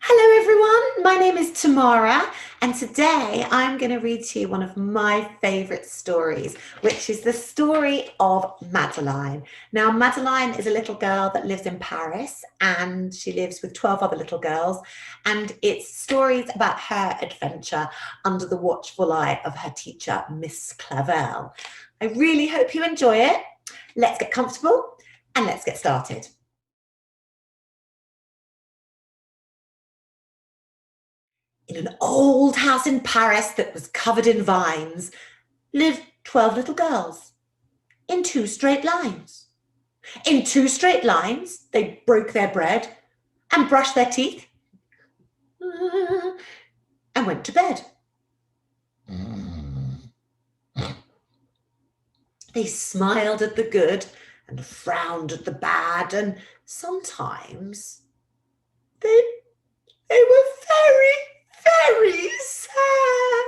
Hello everyone, my name is Tamara and today I'm going to read to you one of my favourite stories, which is the story of Madeline. Now Madeline is a little girl that lives in Paris and she lives with 12 other little girls, and it's stories about her adventure under the watchful eye of her teacher, Miss Clavel. I really hope you enjoy it. Let's get comfortable and let's get started. In an old house in Paris that was covered in vines lived 12 little girls in 2 straight lines. In 2 straight lines, they broke their bread and brushed their teeth and went to bed. They smiled at the good and frowned at the bad, and sometimes they were very sad.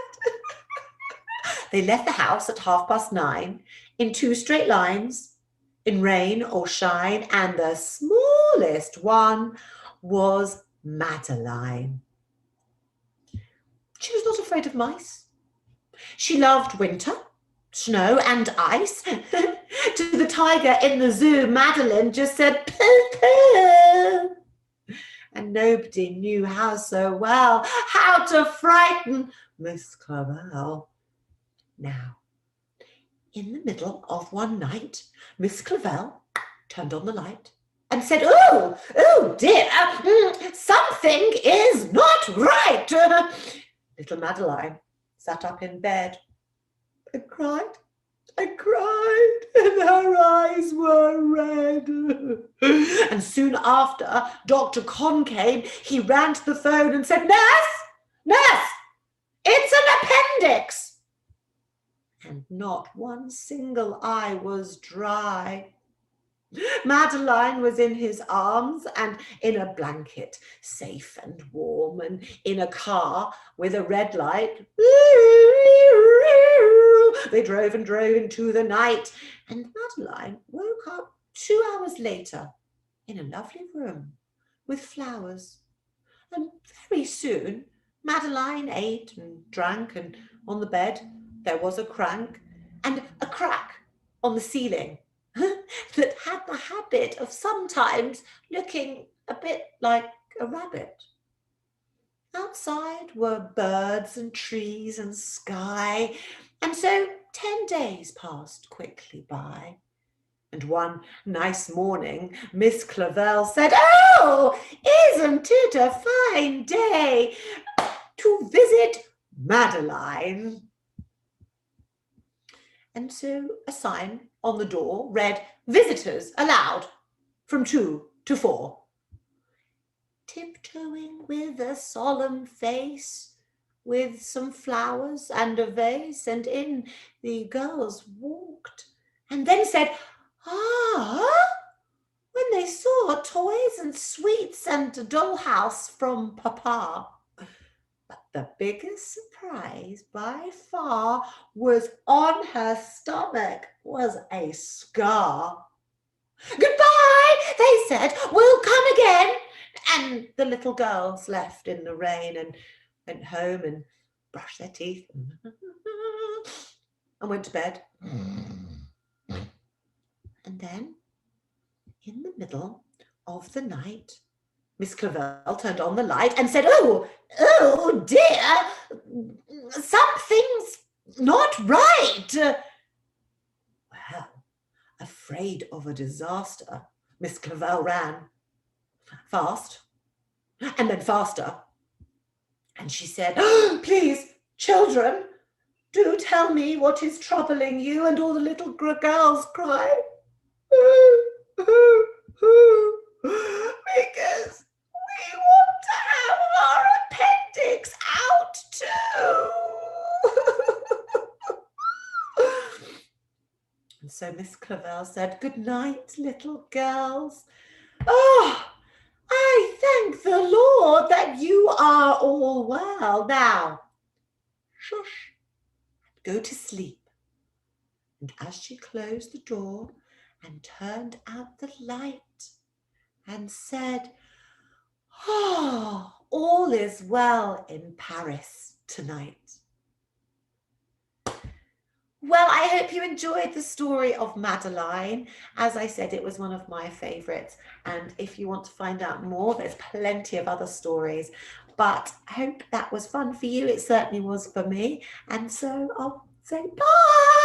They left the house at 9:30 in 2 straight lines, in rain or shine, and the smallest one was Madeline. She was not afraid of mice. She loved winter, snow and ice. To the tiger in the zoo, Madeline just said, "Pooh, pooh." And nobody knew how to frighten Miss Clavel. Now, in the middle of one night, Miss Clavel turned on the light and said, "Oh dear, something is not right." Little Madeline sat up in bed and cried and her eyes were red. And soon after Dr. Con came, he ran to the phone and said, Nurse, it's an appendix." And not one single eye was dry. Madeline was in his arms and in a blanket, safe and warm, and in a car with a red light. They drove and drove into the night, and Madeline woke up 2 hours later in a lovely room with flowers. And very soon Madeline ate and drank, and on the bed there was a crank and a crack on the ceiling that had the habit of sometimes looking a bit like a rabbit. Outside were birds and trees and sky, and so 10 days passed quickly by. And one nice morning, Miss Clavel said, "Oh, isn't it a fine day to visit Madeline?" And so a sign on the door read, "Visitors allowed from 2 to 4. Tiptoeing with a solemn face, with some flowers and a vase, and in the girls walked, and then said, when they saw toys and sweets and a dollhouse from Papa. But the biggest surprise by far was on her stomach was a scar. "Goodbye," they said, "we'll come again." And the little girls left in the rain and went home and brushed their teeth and went to bed. And then, in the middle of the night, Miss Clavel turned on the light and said, "Oh dear, something's not right." Well, afraid of a disaster, Miss Clavel ran fast and then faster. And she said, "Please, children, do tell me what is troubling you." And all the little girls cried, "Because we want to have our appendix out too." And so Miss Clavel said, "Good night, little girls. Oh, I thank the Lord that you are all well. Now, shush, go to sleep." And as she closed the door and turned out the light and said, "Oh, all is well in Paris tonight. Well, I hope you enjoyed the story of Madeline. As I said, it was one of my favourites. And if you want to find out more, there's plenty of other stories. But I hope that was fun for you. It certainly was for me. And so I'll say bye.